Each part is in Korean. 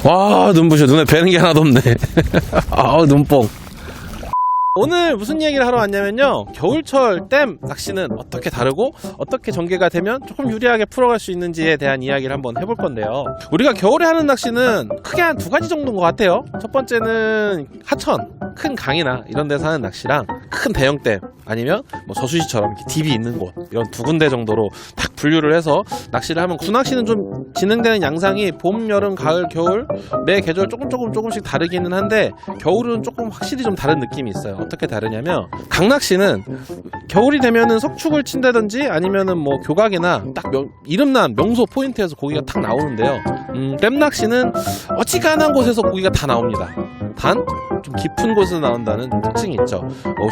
와, 눈부셔. 눈에 뵈는 게 하나도 없네. 아, 눈뽕. 오늘 무슨 얘기를 하러 왔냐면요, 겨울철 댐 낚시는 어떻게 다르고 어떻게 전개가 되면 조금 유리하게 풀어갈 수 있는지에 대한 이야기를 한번 해볼 건데요. 우리가 겨울에 하는 낚시는 크게 한 두 가지 정도인 것 같아요. 첫 번째는 하천, 큰 강이나 이런 데서 하는 낚시랑 큰 대형 댐, 아니면 뭐 저수지처럼 딥이 있는 곳, 이런 두 군데 정도로 딱 분류를 해서 낚시를 하면, 구낚시는 좀 진행되는 양상이 봄, 여름, 가을, 겨울 매 계절 조금씩 다르기는 한데, 겨울은 조금 확실히 좀 다른 느낌이 있어요. 어떻게 다르냐면, 강낚시는 겨울이 되면은 석축을 친다든지 아니면은 뭐 교각이나 딱 이름난 명소 포인트에서 고기가 탁 나오는데요. 댐낚시는 어지간한 곳에서 고기가 다 나옵니다. 단 좀 깊은 곳에서 나온다는 특징이 있죠.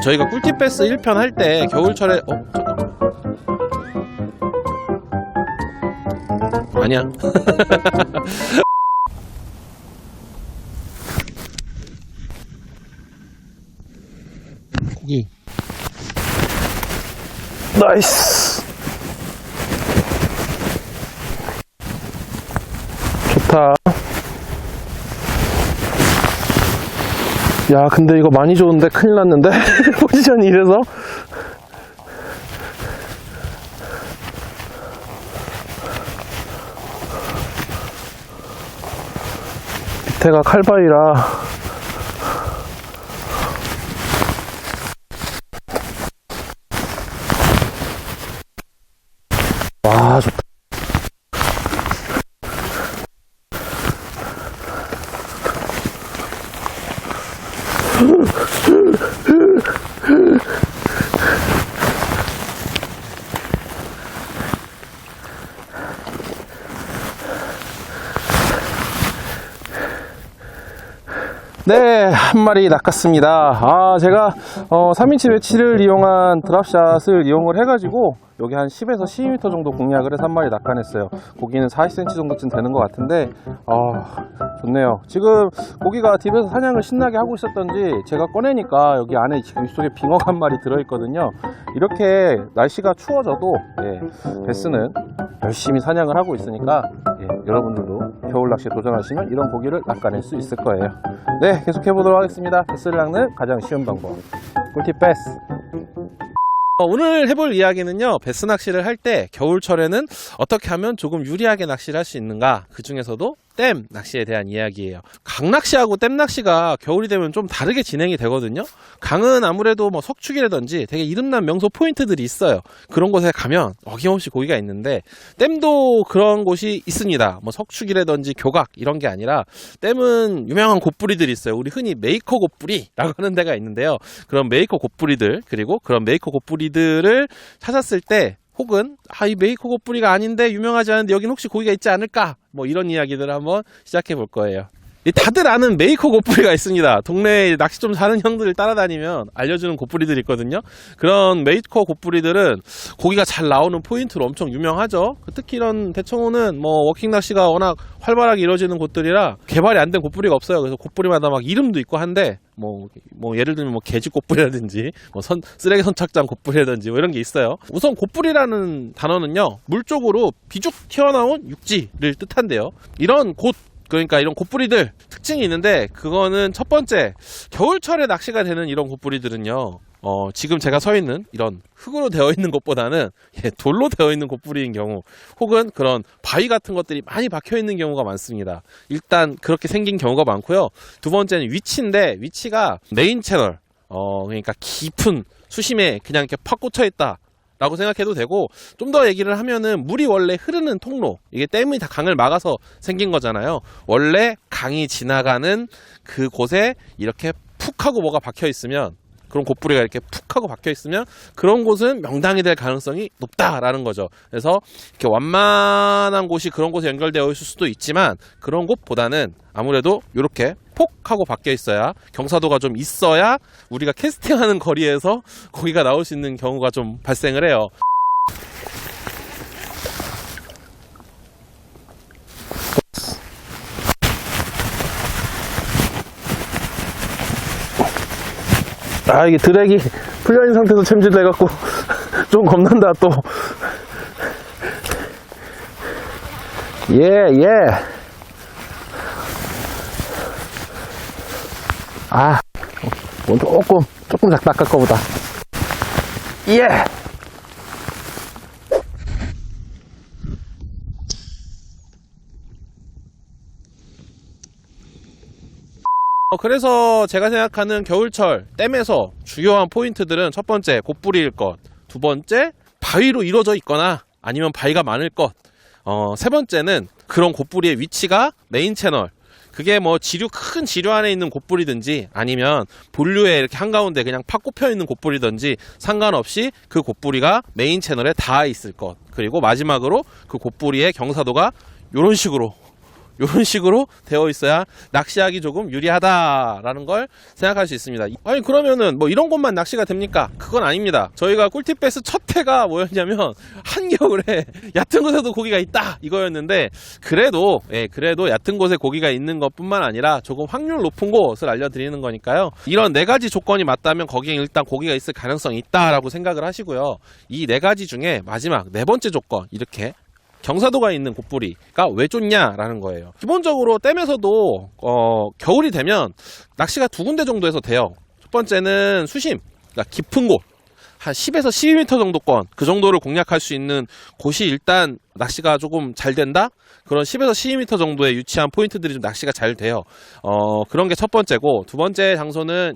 저희가 꿀팁 베스 1편 할 때 겨울철에 잠깐만. 아니야. 고기. 나이스. 좋다. 야, 근데 이거 많이 좋은데 큰일 났는데. 포지션이 이래서. 밑에가 칼바위라. 와, 좋다. 네, 한 마리 낚았습니다. 제가 3인치 배치를 이용한 드랍샷을 이용을 해가지고 여기 한 10에서 12m 정도 공략을 해서 한 마리 낚아냈어요. 고기는 40cm 정도쯤 되는 것 같은데 좋네요. 지금 고기가 딥에서 사냥을 신나게 하고 있었던지 제가 꺼내니까 여기 안에 지금 속에 빙어가 한 마리 들어있거든요. 이렇게 날씨가 추워져도 베스는 열심히 사냥을 하고 있으니까 여러분들도 겨울 낚시에 도전하시면 이런 고기를 낚아낼 수 있을 거예요. 네, 계속해 보도록 하겠습니다. 베스를 낚는 가장 쉬운 방법, 꿀팁 베스. 오늘 해볼 이야기는요, 베스 낚시를 할 때 겨울철에는 어떻게 하면 조금 유리하게 낚시를 할 수 있는가, 그 중에서도 댐 낚시에 대한 이야기예요. 강 낚시하고 댐 낚시가 겨울이 되면 좀 다르게 진행이 되거든요. 강은 아무래도 뭐 석축이라든지 되게 이름난 명소 포인트들이 있어요. 그런 곳에 가면 어김없이 고기가 있는데, 댐도 그런 곳이 있습니다. 뭐 석축이라든지 교각 이런 게 아니라, 댐은 유명한 곶뿌리들이 있어요. 우리 흔히 메이커 곶뿌리라고 하는 데가 있는데요. 그런 메이커 곶뿌리들, 그리고 그런 메이커 곶뿌리들을 찾았을 때, 혹은 이 메이커 곶뿌리가 아닌데 유명하지 않은데 여긴 혹시 고기가 있지 않을까, 뭐 이런 이야기들을 한번 시작해 볼 거예요. 다들 아는 메이커 곶뿌리가 있습니다. 동네에 낚시 좀 사는 형들을 따라다니면 알려주는 곶뿌리들이 있거든요. 그런 메이커 곶뿌리들은 고기가 잘 나오는 포인트로 엄청 유명하죠. 특히 이런 대청호는 뭐 워킹 낚시가 워낙 활발하게 이루어지는 곳들이라 개발이 안 된 곶뿌리가 없어요. 그래서 곶뿌리마다 막 이름도 있고 한데, 뭐 예를 들면 뭐 개지 곶뿌리라든지 뭐 쓰레기 선착장 곶뿌리라든지 뭐 이런 게 있어요. 우선 곶뿌리라는 단어는요, 물 쪽으로 비죽 튀어나온 육지를 뜻한대요. 이런 곳, 그러니까 이런 곶뿌리들 특징이 있는데, 그거는 첫 번째, 겨울철에 낚시가 되는 이런 곶뿌리들은요, 지금 제가 서 있는 이런 흙으로 되어 있는 것보다는 돌로 되어 있는 곶뿌리인 경우, 혹은 그런 바위 같은 것들이 많이 박혀 있는 경우가 많습니다. 일단 그렇게 생긴 경우가 많고요. 두 번째는 위치인데, 위치가 메인 채널, 그러니까 깊은 수심에 그냥 이렇게 팍 꽂혀 있다 라고 생각해도 되고, 좀 더 얘기를 하면은 물이 원래 흐르는 통로, 이게 댐이 다 강을 막아서 생긴 거잖아요. 원래 강이 지나가는 그곳에 이렇게 푹 하고 뭐가 박혀 있으면, 그런 곶뿌리가 이렇게 푹 하고 박혀 있으면 그런 곳은 명당이 될 가능성이 높다라는 거죠. 그래서 이렇게 완만한 곳이 그런 곳에 연결되어 있을 수도 있지만, 그런 곳보다는 아무래도 이렇게 폭 하고 박혀 있어야, 경사도가 좀 있어야 우리가 캐스팅하는 거리에서 고기가 나올 수 있는 경우가 좀 발생을 해요. 이게 드랙이 풀려있는 상태에서 챔질을 해갖고 좀 겁난다 또. 예. 조금 작다, 아까 거보다. 예! 그래서 제가 생각하는 겨울철 댐에서 주요한 포인트들은 첫 번째, 곧뿌리일 것. 두 번째, 바위로 이루어져 있거나 아니면 바위가 많을 것. 세 번째는 그런 곧뿌리의 위치가 메인 채널. 그게 뭐 큰 지류 안에 있는 곧뿌리든지 아니면 본류에 이렇게 한가운데 그냥 팍 꼽혀 있는 곧뿌리든지 상관없이 그 곧뿌리가 메인 채널에 닿아 있을 것. 그리고 마지막으로 그 곧뿌리의 경사도가 요런 식으로 되어 있어야 낚시하기 조금 유리하다라는 걸 생각할 수 있습니다. 아니 그러면은 뭐 이런 곳만 낚시가 됩니까? 그건 아닙니다. 저희가 꿀팁 베스 첫 회가 뭐였냐면 한겨울에 얕은 곳에도 고기가 있다 이거였는데 그래도 얕은 곳에 고기가 있는 것뿐만 아니라 조금 확률 높은 곳을 알려드리는 거니까요. 이런 네 가지 조건이 맞다면 거기에 일단 고기가 있을 가능성이 있다라고 생각을 하시고요. 이 네 가지 중에 마지막 네 번째 조건, 이렇게 경사도가 있는 곧뿌리가 왜 좋냐라는 거예요. 기본적으로 댐에서도 겨울이 되면 낚시가 두 군데 정도에서 돼요. 첫 번째는 수심, 그러니까 깊은 곳, 한 10에서 12m 정도권, 그 정도를 공략할 수 있는 곳이 일단 낚시가 조금 잘 된다? 그런 10에서 12m 정도에 위치한 포인트들이 좀 낚시가 잘 돼요. 그런 게 첫 번째고, 두 번째 장소는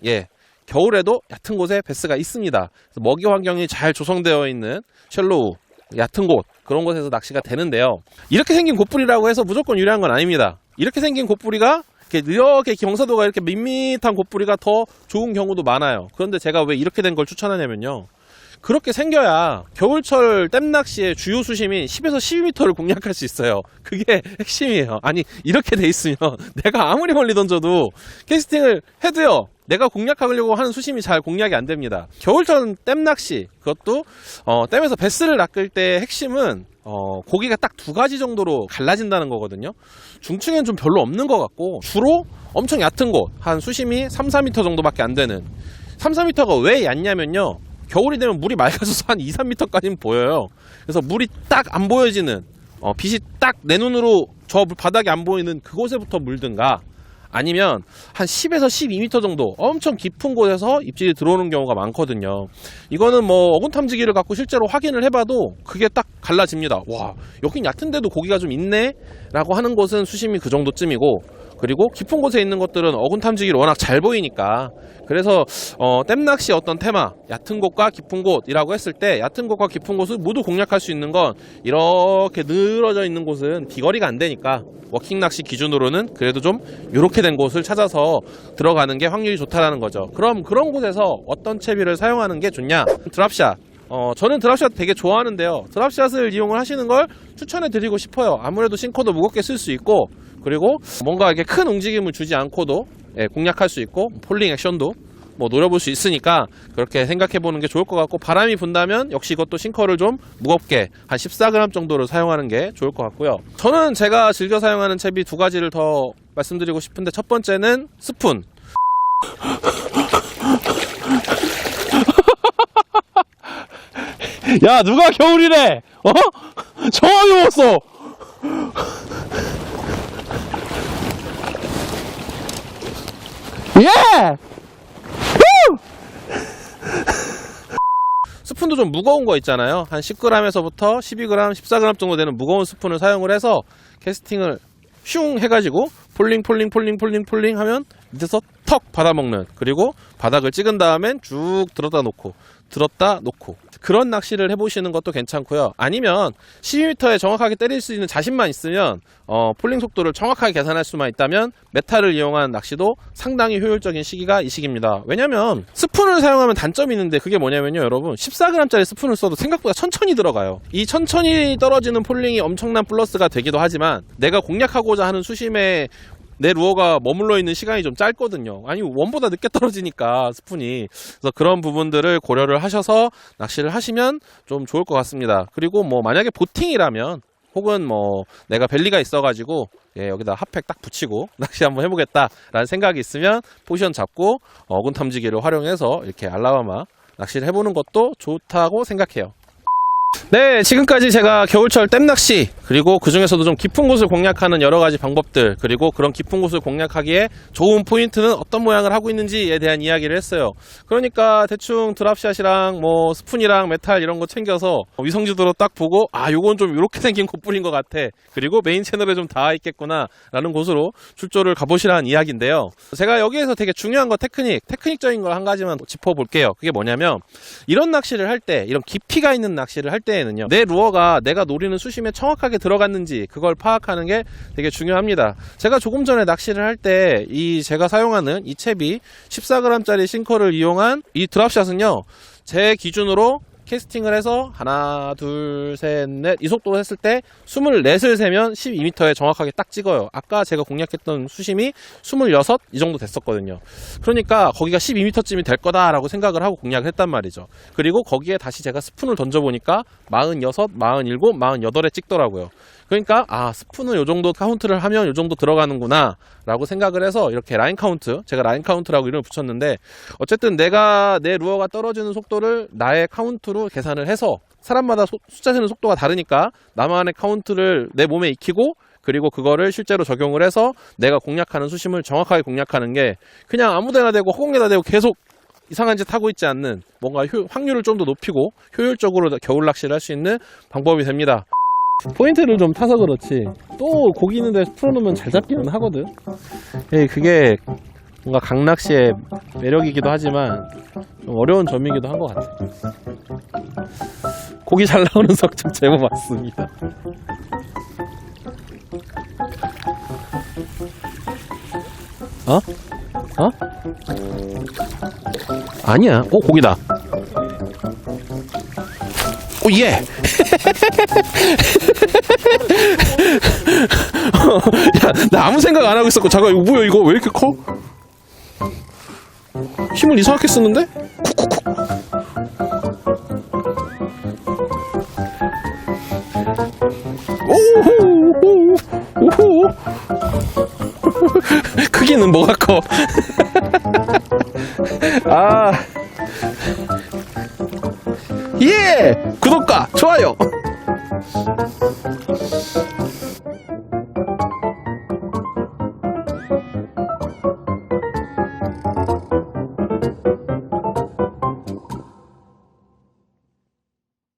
겨울에도 얕은 곳에 베스가 있습니다. 그래서 먹이 환경이 잘 조성되어 있는 셜로우, 얕은 곳, 그런 곳에서 낚시가 되는데요. 이렇게 생긴 곧뿌리라고 해서 무조건 유리한 건 아닙니다. 이렇게 생긴 곧뿌리가 이렇게 경사도가 이렇게 밋밋한 곧뿌리가 더 좋은 경우도 많아요. 그런데 제가 왜 이렇게 된 걸 추천하냐면요, 그렇게 생겨야 겨울철 댐낚시의 주요 수심인 10에서 12m를 공략할 수 있어요. 그게 핵심이에요. 아니 이렇게 돼 있으면 내가 아무리 멀리 던져도 캐스팅을 해도요, 내가 공략하려고 하는 수심이 잘 공략이 안 됩니다. 겨울철 댐낚시, 그것도 댐에서 베스를 낚을 때 핵심은 고기가 딱 두 가지 정도로 갈라진다는 거거든요. 중층엔 좀 별로 없는 것 같고, 주로 엄청 얕은 곳, 한 수심이 3, 4m 정도밖에 안 되는, 3, 4m가 왜 얕냐면요, 겨울이 되면 물이 맑아져서 한 2, 3m까지는 보여요. 그래서 물이 딱 안 보여지는, 빛이 딱 내 눈으로 저 바닥이 안 보이는 그곳에부터 물든가, 아니면 한 10에서 12m 정도 엄청 깊은 곳에서 입질이 들어오는 경우가 많거든요. 이거는 뭐 어군 탐지기를 갖고 실제로 확인을 해봐도 그게 딱 갈라집니다. 와, 여긴 얕은데도 고기가 좀 있네? 라고 하는 곳은 수심이 그 정도쯤이고, 그리고 깊은 곳에 있는 것들은 어군 탐지기를 워낙 잘 보이니까. 그래서 댐낚시 어떤 테마, 얕은 곳과 깊은 곳이라고 했을 때, 얕은 곳과 깊은 곳을 모두 공략할 수 있는 건 이렇게 늘어져 있는 곳은 비거리가 안 되니까 워킹 낚시 기준으로는 그래도 좀 이렇게 된 곳을 찾아서 들어가는 게 확률이 좋다라는 거죠. 그럼 그런 곳에서 어떤 채비를 사용하는 게 좋냐? 드랍샷. 저는 드랍샷 되게 좋아하는데요, 드랍샷을 이용을 하시는 걸 추천해 드리고 싶어요. 아무래도 싱커도 무겁게 쓸 수 있고, 그리고 뭔가 이렇게 큰 움직임을 주지 않고도 공략할 수 있고, 폴링 액션도 뭐 노려볼 수 있으니까 그렇게 생각해 보는 게 좋을 것 같고, 바람이 분다면 역시 이것도 싱커를 좀 무겁게 한 14g 정도를 사용하는 게 좋을 것 같고요. 저는 제가 즐겨 사용하는 채비 두 가지를 더 말씀드리고 싶은데, 첫 번째는 스푼. 야, 누가 겨울이래? 정확히 먹었어. 예! 스푼도 좀 무거운 거 있잖아요. 한 10g에서부터 12g, 14g 정도 되는 무거운 스푼을 사용을 해서 캐스팅을 슝 해가지고 폴링 하면 밑에서 턱 받아먹는, 그리고 바닥을 찍은 다음엔 쭉 들었다 놓고 그런 낚시를 해보시는 것도 괜찮고요. 아니면 12m에 정확하게 때릴 수 있는 자신만 있으면 폴링 속도를 정확하게 계산할 수만 있다면 메탈을 이용한 낚시도 상당히 효율적인 시기가 이 시기입니다. 왜냐면 스푼을 사용하면 단점이 있는데, 그게 뭐냐면요, 여러분, 14g짜리 스푼을 써도 생각보다 천천히 들어가요. 이 천천히 떨어지는 폴링이 엄청난 플러스가 되기도 하지만, 내가 공략하고자 하는 수심에 내 루어가 머물러 있는 시간이 좀 짧거든요. 아니, 원보다 늦게 떨어지니까 스푼이. 그래서 그런 부분들을 고려를 하셔서 낚시를 하시면 좀 좋을 것 같습니다. 그리고 뭐 만약에 보팅이라면, 혹은 뭐 내가 벨리가 있어가지고 여기다 핫팩 딱 붙이고 낚시 한번 해보겠다라는 생각이 있으면 포지션 잡고 어군 탐지기를 활용해서 이렇게 알라바마 낚시를 해보는 것도 좋다고 생각해요. 네, 지금까지 제가 겨울철 댐낚시 그리고 그 중에서도 좀 깊은 곳을 공략하는 여러 가지 방법들 그리고 그런 깊은 곳을 공략하기에 좋은 포인트는 어떤 모양을 하고 있는지에 대한 이야기를 했어요. 그러니까 대충 드랍샷이랑 뭐 스푼이랑 메탈 이런 거 챙겨서 위성지도로 딱 보고 아 요건 좀 이렇게 생긴 콧불인 것 같아. 그리고 메인 채널에 좀 닿아 있겠구나 라는 곳으로 출조를 가보시라는 이야기인데요. 제가 여기에서 되게 중요한 거 테크닉적인 걸 한 가지만 짚어볼게요. 그게 뭐냐면 이런 낚시를 할 때 이런 깊이가 있는 낚시를 할 때에는요 내 루어가 내가 노리는 수심에 정확하게 들어갔는지 그걸 파악하는 게 되게 중요합니다. 제가 조금 전에 낚시를 할 때 이 제가 사용하는 이 채비 14g짜리 싱커를 이용한 이 드랍샷은요 제 기준으로 캐스팅을 해서 하나 둘 셋 넷 이 속도로 했을 때 24을 세면 12m에 정확하게 딱 찍어요. 아까 제가 공략했던 수심이 26 이 정도 됐었거든요. 그러니까 거기가 12m쯤이 될 거다라고 생각을 하고 공략을 했단 말이죠. 그리고 거기에 다시 제가 스푼을 던져보니까 46, 47, 48에 찍더라고요. 그러니까 아 스푼은 요 정도 카운트를 하면 요 정도 들어가는구나 라고 생각을 해서 이렇게 라인 카운트, 제가 라인 카운트라고 이름을 붙였는데 어쨌든 내가 내 루어가 떨어지는 속도를 나의 카운트로 계산을 해서 사람마다 숫자 세는 속도가 다르니까 나만의 카운트를 내 몸에 익히고 그리고 그거를 실제로 적용을 해서 내가 공략하는 수심을 정확하게 공략하는 게 그냥 아무데나 대고 허공에다 대고 계속 이상한 짓 하고 있지 않는 뭔가 확률을 좀 더 높이고 효율적으로 겨울 낚시를 할 수 있는 방법이 됩니다. 포인트를 좀 타서 그렇지 또 고기 있는데 풀어놓으면 잘 잡기는 하거든. 그게 뭔가 강낚시의 매력이기도 하지만 좀 어려운 점이기도 한 것 같아. 고기 잘 나오는 석적 제법 맞습니다. 어? 어? 아니야. 고기다. 오, 예! 야, 나 아무 생각 안 하고 있었고, 잠깐, 이거 뭐야, 이거 왜 이렇게 커? 힘을 이상하게 쓰는데? 쿡쿡쿡. 오호, 오호. 크기는 뭐가 커? 아.